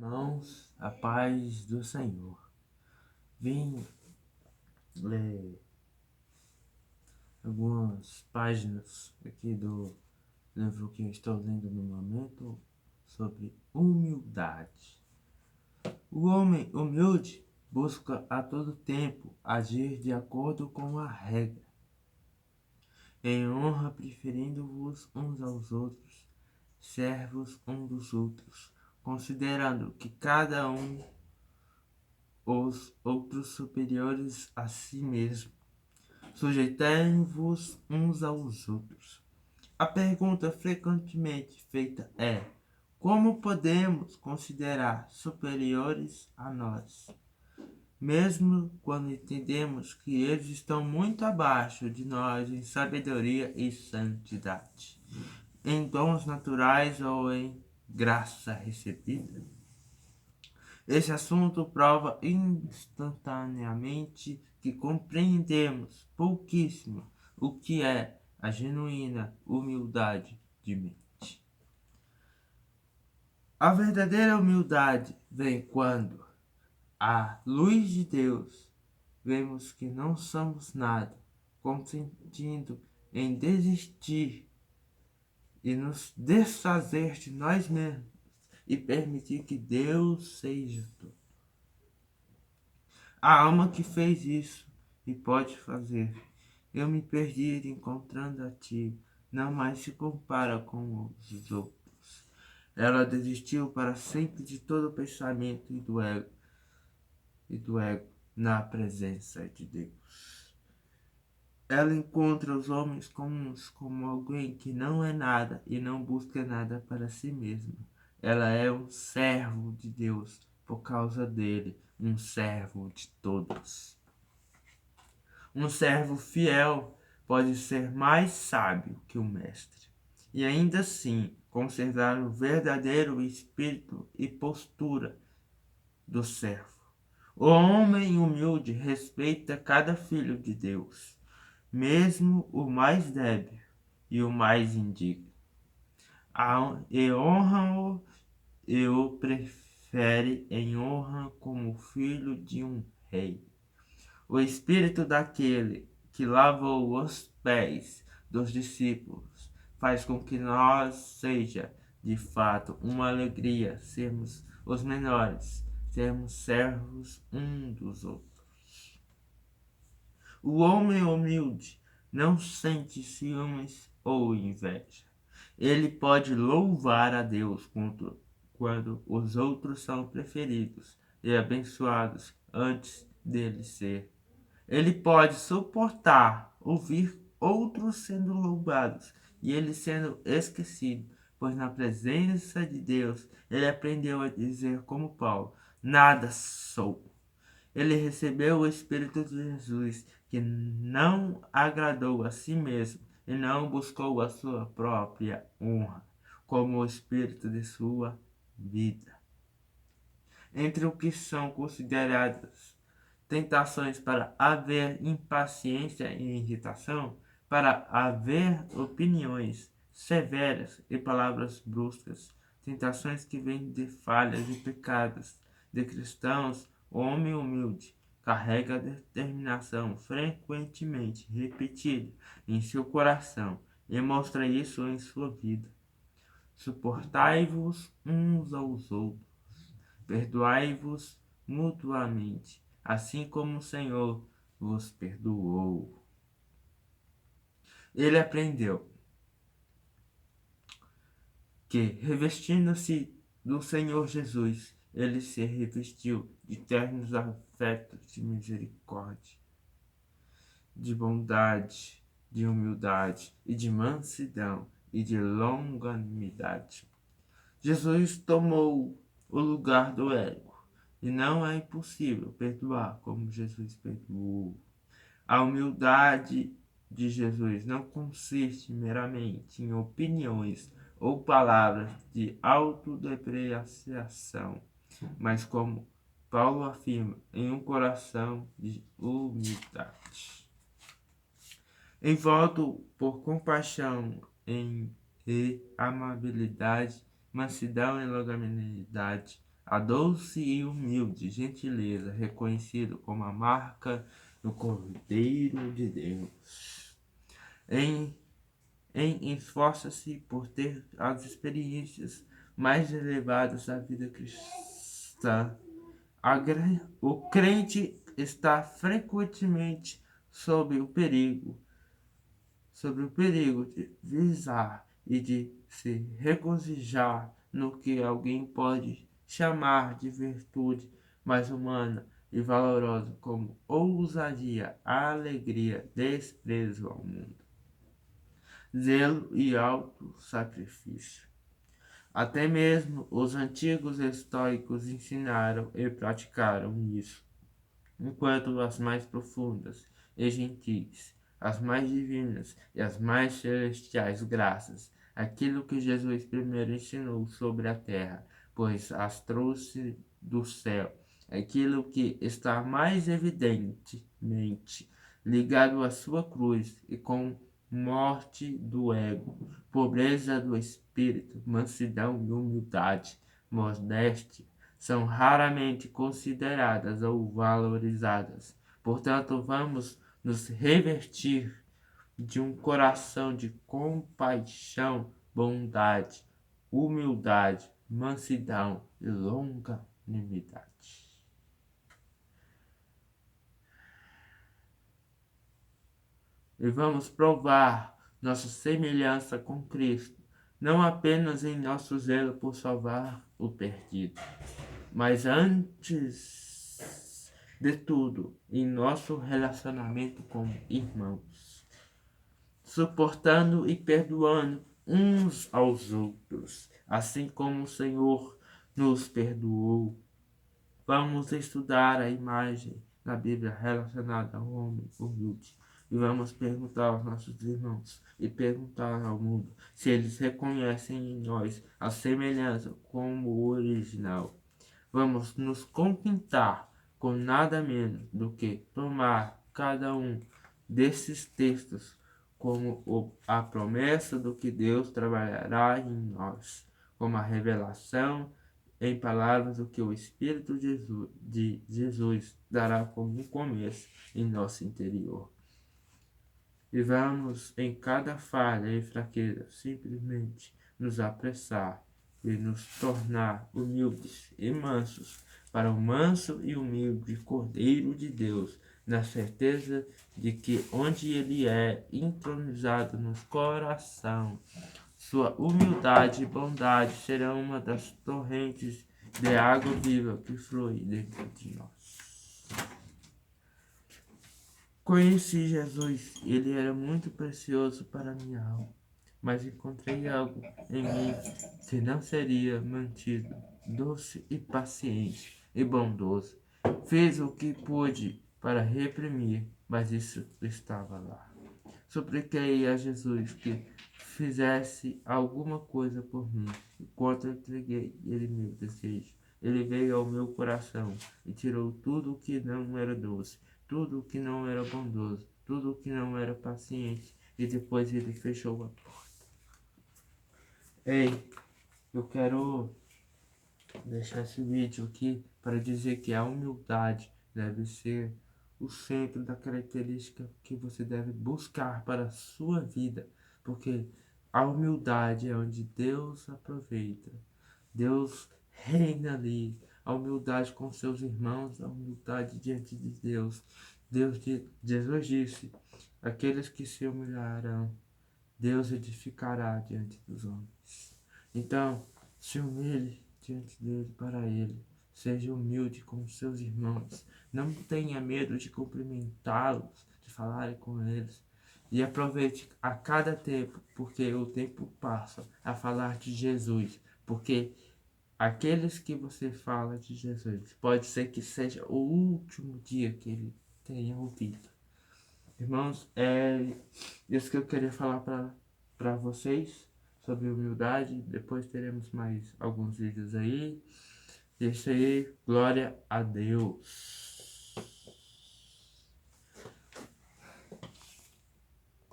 Irmãos, a paz do Senhor. Vim ler algumas páginas aqui do livro que eu estou lendo no momento sobre humildade. O homem humilde busca a todo tempo agir de acordo com a regra, em honra preferindo-vos uns aos outros, servos uns dos outros, considerando que cada um os outros superiores a si mesmo. Sujeitai-vos uns aos outros. A pergunta frequentemente feita é: como podemos considerar superiores a nós, mesmo quando entendemos que eles estão muito abaixo de nós em sabedoria e santidade, em dons naturais ou em graça recebida? Esse assunto prova instantaneamente que compreendemos pouquíssimo o que é a genuína humildade de mente. A verdadeira humildade vem quando, à luz de Deus, vemos que não somos nada, consentindo em desistir e nos desfazer de nós mesmos e permitir que Deus seja tudo. A alma que fez isso e pode fazer. Eu me perdi encontrando a ti, não mais se compara com os outros. Ela desistiu para sempre de todo pensamento e do ego na presença de Deus. Ela encontra os homens comuns como alguém que não é nada e não busca nada para si mesma. Ela é um servo de Deus por causa dele, um servo de todos. Um servo fiel pode ser mais sábio que o mestre, e ainda assim conservar o verdadeiro espírito e postura do servo. O homem humilde respeita cada filho de Deus, mesmo o mais débil e o mais indigno, e honra-o e o prefere em honra como filho de um rei. O espírito daquele que lavou os pés dos discípulos faz com que nós seja, de fato, uma alegria sermos os menores, sermos servos um dos outros. O homem humilde não sente ciúmes ou inveja. Ele pode louvar a Deus quando os outros são preferidos e abençoados antes dele ser. Ele pode suportar ouvir outros sendo louvados e ele sendo esquecido, pois na presença de Deus ele aprendeu a dizer como Paulo: nada sou. Ele recebeu o Espírito de Jesus, que não agradou a si mesmo e não buscou a sua própria honra, como o Espírito de sua vida. Entre o que são consideradas tentações para haver impaciência e irritação, para haver opiniões severas e palavras bruscas, tentações que vêm de falhas e pecados de cristãos, o homem humilde carrega a determinação frequentemente repetida em seu coração e mostra isso em sua vida. Suportai-vos uns aos outros, perdoai-vos mutuamente, assim como o Senhor vos perdoou. Ele aprendeu que, revestindo-se do Senhor Jesus, ele se revestiu de ternos afetos de misericórdia, de bondade, de humildade e de mansidão e de longanimidade. Jesus tomou o lugar do ego, e não é impossível perdoar como Jesus perdoou. A humildade de Jesus não consiste meramente em opiniões ou palavras de autodepreciação, mas como Paulo afirma, em um coração de humildade. Em voto por compaixão e amabilidade, mansidão e longanimidade, a doce e humilde gentileza, reconhecido como a marca do Cordeiro de Deus. Esforça-se por ter as experiências mais elevadas da vida cristã. O crente está frequentemente sob o perigo de visar e de se regozijar no que alguém pode chamar de virtude mais humana e valorosa, como ousadia, alegria, desprezo ao mundo, zelo e auto-sacrifício. Até mesmo os antigos estoicos ensinaram e praticaram isso, enquanto as mais profundas e gentis, as mais divinas e as mais celestiais graças, aquilo que Jesus primeiro ensinou sobre a terra, pois as trouxe do céu, aquilo que está mais evidentemente ligado à sua cruz e com morte do ego, pobreza do espírito, mansidão e humildade, modéstia, são raramente consideradas ou valorizadas. Portanto, vamos nos revestir de um coração de compaixão, bondade, humildade, mansidão e longanimidade. E vamos provar nossa semelhança com Cristo, não apenas em nosso zelo por salvar o perdido, mas antes de tudo, em nosso relacionamento com irmãos, suportando e perdoando uns aos outros, assim como o Senhor nos perdoou. Vamos estudar a imagem na Bíblia relacionada ao homem humilde. E vamos perguntar aos nossos irmãos e perguntar ao mundo se eles reconhecem em nós a semelhança como o original. Vamos nos contentar com nada menos do que tomar cada um desses textos como a promessa do que Deus trabalhará em nós, como a revelação em palavras do que o Espírito de Jesus dará como um começo em nosso interior. E vamos, em cada falha e fraqueza, simplesmente nos apressar e nos tornar humildes e mansos para o manso e humilde Cordeiro de Deus, na certeza de que onde ele é entronizado no coração, sua humildade e bondade serão uma das torrentes de água viva que flui dentro de nós. Conheci Jesus, ele era muito precioso para minha alma, mas encontrei algo em mim que não seria mantido, doce e paciente e bondoso. Fiz o que pude para reprimir, mas isso estava lá. Supliquei a Jesus que fizesse alguma coisa por mim, enquanto eu entreguei ele meu desejo. Ele veio ao meu coração e tirou tudo o que não era doce, tudo o que não era bondoso, tudo o que não era paciente, e depois ele fechou a porta. Ei, eu quero deixar esse vídeo aqui para dizer que a humildade deve ser o centro da característica que você deve buscar para a sua vida, porque a humildade é onde Deus aproveita, Deus reina ali, a humildade com seus irmãos, a humildade diante de Deus. Jesus disse, aqueles que se humilharão, Deus edificará diante dos homens. Então, se humilhe diante dele para ele. Seja humilde com seus irmãos. Não tenha medo de cumprimentá-los, de falar com eles. E aproveite a cada tempo, porque o tempo passa a falar de Jesus. Porque aqueles que você fala de Jesus, pode ser que seja o último dia que ele tenha ouvido. Irmãos, é isso que eu queria falar para vocês sobre humildade. Depois teremos mais alguns vídeos aí. Isso aí, glória a Deus.